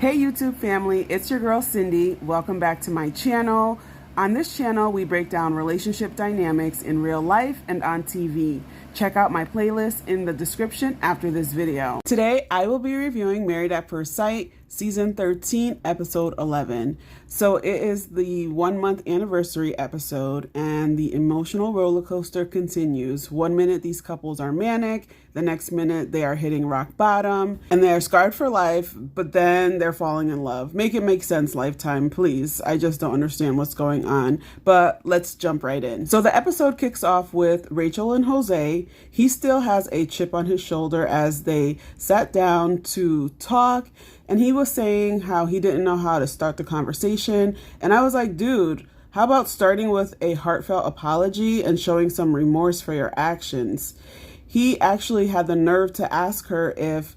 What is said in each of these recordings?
Hey YouTube family, it's your girl Cindy. Welcome back to my channel. On this channel, we break down relationship dynamics in real life and on TV. Check out my playlist in the description after this video. Today, I will be reviewing Married at First Sight, Season 13, Episode 11. So it is the 1 month anniversary episode and the emotional roller coaster continues. 1 minute these couples are manic, the next minute they are hitting rock bottom and they are scarred for life, but then they're falling in love. Make it make sense, Lifetime, please. I just don't understand what's going on, but let's jump right in. So the episode kicks off with Rachel and Jose. He still has a chip on his shoulder as they sat down to talk, and he was saying how he didn't know how to start the conversation. And I was like, dude, how about starting with a heartfelt apology and showing some remorse for your actions? He actually had the nerve to ask her if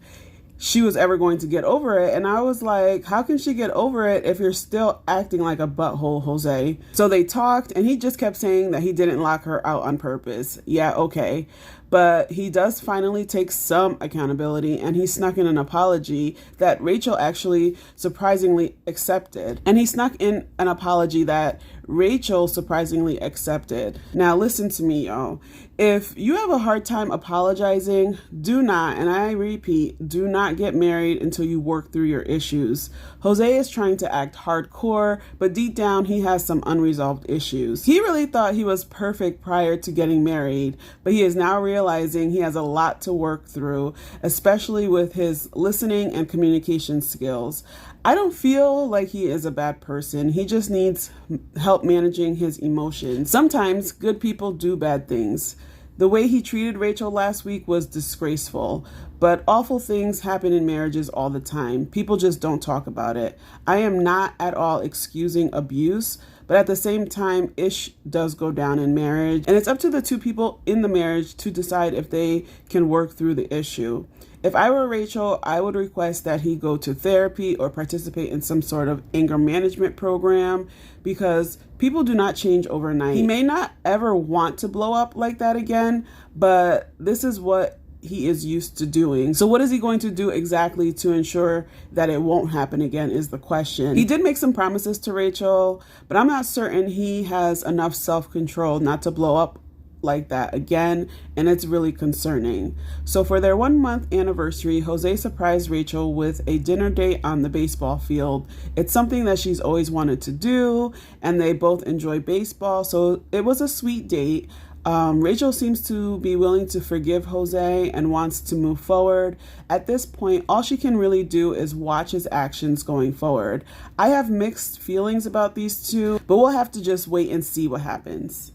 she was ever going to get over it. And I was like, how can she get over it if you're still acting like a butthole, Jose? So they talked and he just kept saying that he didn't lock her out on purpose. Yeah, okay. But he does finally take some accountability and he snuck in an apology that Rachel actually surprisingly accepted. And he snuck in an apology that Rachel surprisingly accepted. Now listen to me, y'all. If you have a hard time apologizing, do not, and I repeat, do not get married until you work through your issues. Jose is trying to act hardcore, but deep down he has some unresolved issues. He really thought he was perfect prior to getting married, but he is now realizing he has a lot to work through, especially with his listening and communication skills. I don't feel like he is a bad person. He just needs help managing his emotions. Sometimes good people do bad things. The way he treated Rachel last week was disgraceful, but awful things happen in marriages all the time. People just don't talk about it. I am not at all excusing abuse, but at the same time, ish does go down in marriage, and it's up to the two people in the marriage to decide if they can work through the issue. If I were Rachel, I would request that he go to therapy or participate in some sort of anger management program because people do not change overnight. He may not ever want to blow up like that again, but this is what he is used to doing. So what is he going to do exactly to ensure that it won't happen again is the question. He did make some promises to Rachel, but I'm not certain he has enough self-control not to blow up like that again, and it's really concerning. So for their 1 month anniversary, Jose surprised Rachel with a dinner date on the baseball field. It's something that she's always wanted to do, and they both enjoy baseball, so it was a sweet date. Rachel seems to be willing to forgive Jose and wants to move forward. At this point, all she can really do is watch his actions going forward. I have mixed feelings about these two, but we'll have to just wait and see what happens.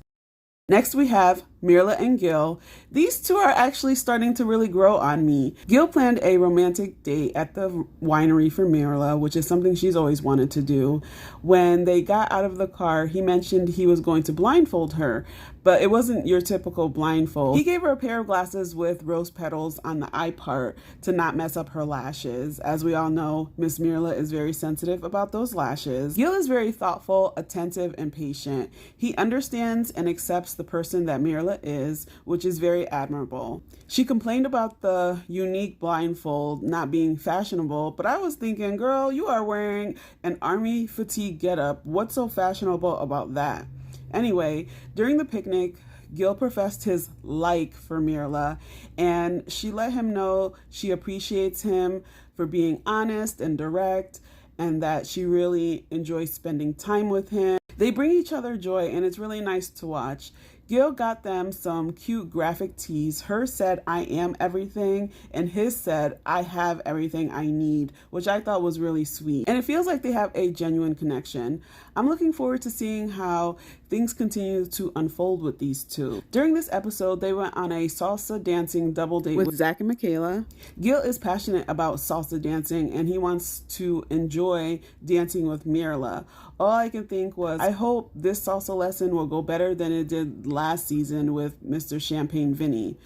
Next, we have Mirla and Gil. These two are actually starting to really grow on me. Gil planned a romantic date at the winery for Mirla, which is something she's always wanted to do. When they got out of the car, he mentioned he was going to blindfold her, but it wasn't your typical blindfold. He gave her a pair of glasses with rose petals on the eye part to not mess up her lashes. As we all know, Miss Mirla is very sensitive about those lashes. Gil is very thoughtful, attentive, and patient. He understands and accepts the person that Mirla is, which is very admirable. She complained about the unique blindfold not being fashionable, but I was thinking, girl, you are wearing an army fatigue getup. What's so fashionable about that? Anyway, during the picnic, Gil professed his like for Mirla, and she let him know she appreciates him for being honest and direct, and that she really enjoys spending time with him. They bring each other joy, and it's really nice to watch. Gil got them some cute graphic tees. Hers said, I am everything, and his said, I have everything I need, which I thought was really sweet. And it feels like they have a genuine connection. I'm looking forward to seeing how things continue to unfold with these two. During this episode, they went on a salsa dancing double date with Zach and Michaela. Gil is passionate about salsa dancing, and he wants to enjoy dancing with Mirla. All I can think was, I hope this salsa lesson will go better than it did last season with Mr. Champagne Vinny.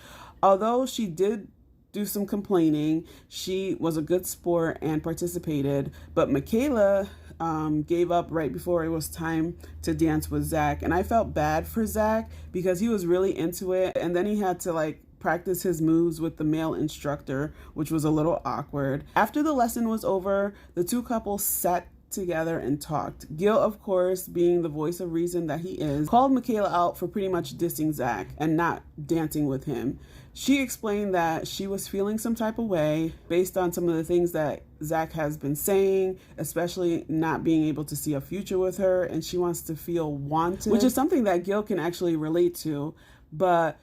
Although she did do some complaining, she was a good sport and participated, but Michaela gave up right before it was time to dance with Zach, and I felt bad for Zach because he was really into it, and then he had to practice his moves with the male instructor, which was a little awkward. After the lesson was over, the two couples sat together and talked. Gil, of course, being the voice of reason that he is, called Michaela out for pretty much dissing Zach and not dancing with him. She explained that she was feeling some type of way based on some of the things that Zach has been saying, especially not being able to see a future with her, and she wants to feel wanted, which is something that Gil can actually relate to, but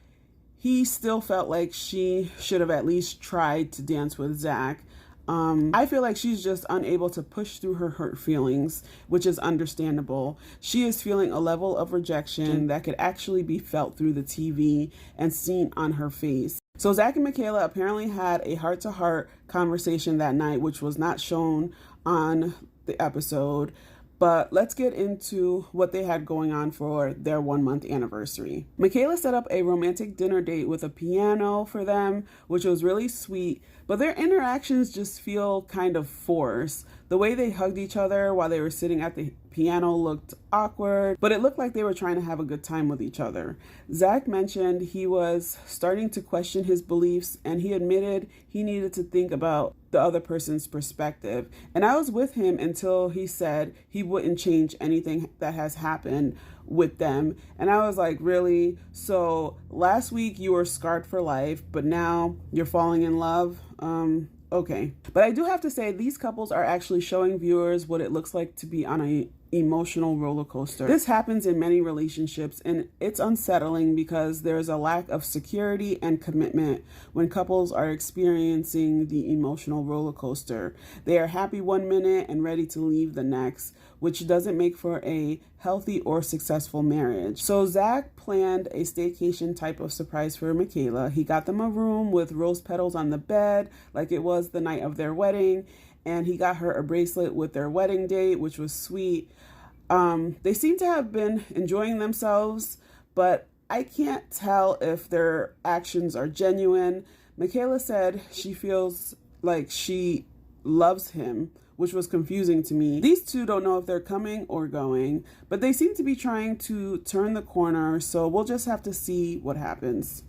he still felt like she should have at least tried to dance with Zach. I feel like she's just unable to push through her hurt feelings, which is understandable. She is feeling a level of rejection that could actually be felt through the TV and seen on her face. So Zach and Michaela apparently had a heart-to-heart conversation that night, which was not shown on the episode. But let's get into what they had going on for their 1-month anniversary. Michaela set up a romantic dinner date with a piano for them, which was really sweet, but their interactions just feel kind of forced. The way they hugged each other while they were sitting at the piano looked awkward, but it looked like they were trying to have a good time with each other. Zach mentioned he was starting to question his beliefs, and he admitted he needed to think about the other person's perspective. And I was with him until he said he wouldn't change anything that has happened with them. And I was like, really? So last week you were scarred for life, but now you're falling in love? Okay. But I do have to say, these couples are actually showing viewers what it looks like to be on a emotional roller coaster. This happens in many relationships, and it's unsettling because there's a lack of security and commitment when couples are experiencing the emotional roller coaster. They are happy 1 minute and ready to leave the next, which doesn't make for a healthy or successful marriage. So Zach planned a staycation type of surprise for Michaela. He got them a room with rose petals on the bed like it was the night of their wedding, and he got her a bracelet with their wedding date, which was sweet. They seem to have been enjoying themselves, but I can't tell if their actions are genuine. Michaela said she feels like she loves him, which was confusing to me. These two don't know if they're coming or going, but they seem to be trying to turn the corner, so we'll just have to see what happens.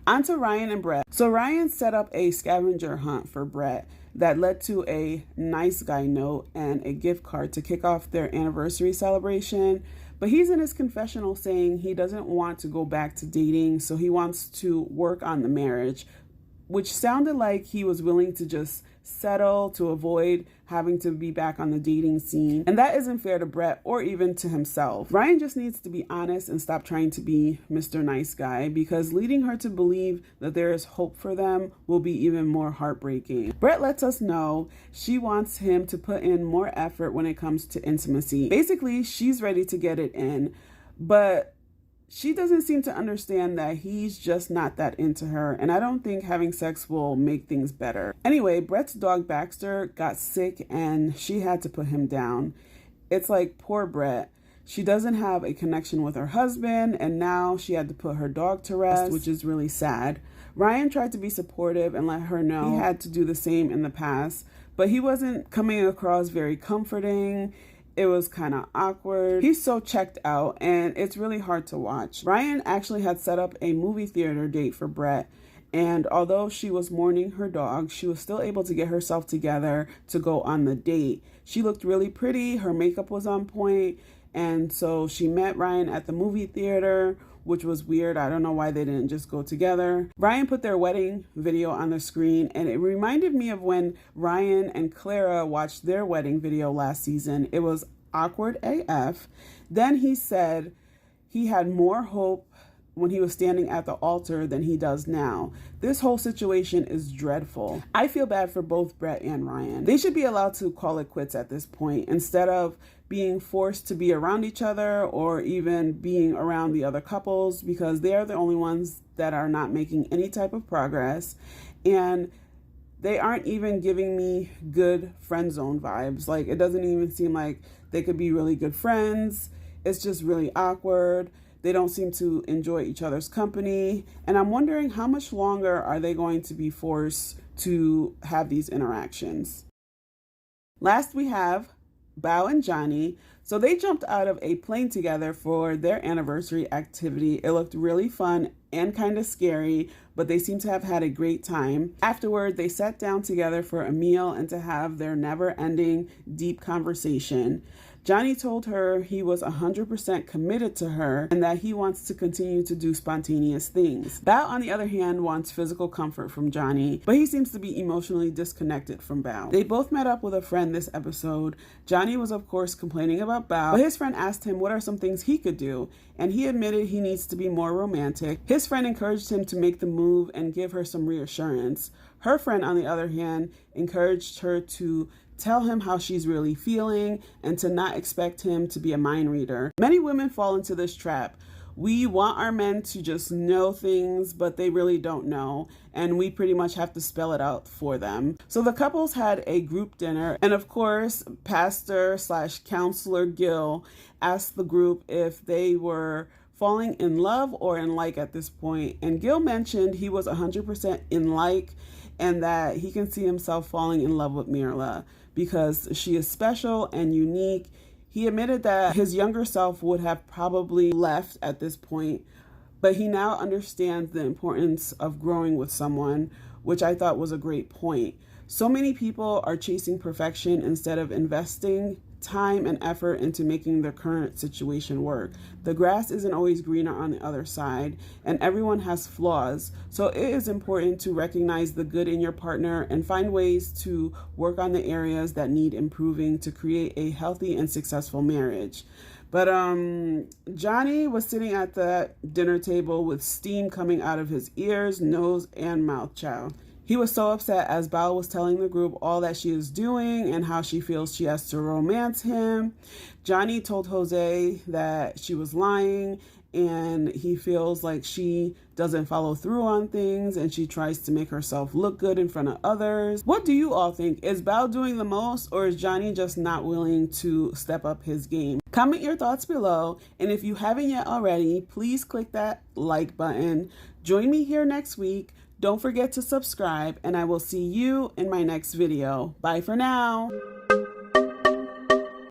On to Ryan and Brett. So Ryan set up a scavenger hunt for Brett that led to a nice guy note and a gift card to kick off their anniversary celebration. But he's in his confessional saying he doesn't want to go back to dating, so he wants to work on the marriage, which sounded like he was willing to just settle to avoid having to be back on the dating scene. And that isn't fair to Brett or even to himself. Ryan just needs to be honest and stop trying to be Mr. Nice Guy, because leading her to believe that there is hope for them will be even more heartbreaking. Brett lets us know she wants him to put in more effort when it comes to intimacy. Basically, she's ready to get it in, but she doesn't seem to understand that he's just not that into her, and I don't think having sex will make things better. Anyway, Brett's dog Baxter got sick and she had to put him down. It's like, poor Brett. She doesn't have a connection with her husband, and now she had to put her dog to rest, which is really sad. Ryan tried to be supportive and let her know he had to do the same in the past, but he wasn't coming across very comforting. It was kind of awkward. He's so checked out, and it's really hard to watch. Ryan actually had set up a movie theater date for Brett, and although she was mourning her dog, she was still able to get herself together to go on the date. She looked really pretty, her makeup was on point, and so she met Ryan at the movie theater, which was weird. I don't know why they didn't just go together. Ryan put their wedding video on the screen, and it reminded me of when Ryan and Clara watched their wedding video last season. It was awkward AF. Then he said he had more hope when he was standing at the altar than he does now. This whole situation is dreadful. I feel bad for both Brett and Ryan. They should be allowed to call it quits at this point, instead of being forced to be around each other or even being around the other couples, because they are the only ones that are not making any type of progress, and they aren't even giving me good friend zone vibes. Like, it doesn't even seem like they could be really good friends. It's just really awkward. They don't seem to enjoy each other's company, and I'm wondering how much longer are they going to be forced to have these interactions. Last, we have Bao and Johnny. So they jumped out of a plane together for their anniversary activity. It looked really fun and kind of scary, but they seemed to have had a great time. Afterward, they sat down together for a meal and to have their never-ending deep conversation. Johnny told her he was 100% committed to her and that he wants to continue to do spontaneous things. Bao, on the other hand, wants physical comfort from Johnny, but he seems to be emotionally disconnected from Bao. They both met up with a friend this episode. Johnny was, of course, complaining about Bao, but his friend asked him what are some things he could do, and he admitted he needs to be more romantic. His friend encouraged him to make the move and give her some reassurance. Her friend, on the other hand, encouraged her to tell him how she's really feeling and to not expect him to be a mind reader. Many women fall into this trap. We want our men to just know things, but they really don't know, and we pretty much have to spell it out for them. So the couples had a group dinner, and of course, Pastor/Counselor Gil asked the group if they were falling in love or in like at this point, and Gil mentioned he was 100% in like and that he can see himself falling in love with Mirla because she is special and unique. He admitted that his younger self would have probably left at this point, but he now understands the importance of growing with someone, which I thought was a great point. So many people are chasing perfection instead of investing time and effort into making their current situation work. The grass isn't always greener on the other side, and everyone has flaws. So it is important to recognize the good in your partner and find ways to work on the areas that need improving to create a healthy and successful marriage. But Johnny was sitting at the dinner table with steam coming out of his ears, nose, and mouth. Child. He was so upset as Bao was telling the group all that she is doing and how she feels she has to romance him. Johnny told Jose that she was lying and he feels like she doesn't follow through on things and she tries to make herself look good in front of others. What do you all think? Is Bao doing the most, or is Johnny just not willing to step up his game? Comment your thoughts below, and if you haven't yet already, please click that like button. Join me here next week. Don't forget to subscribe, and I will see you in my next video. Bye for now.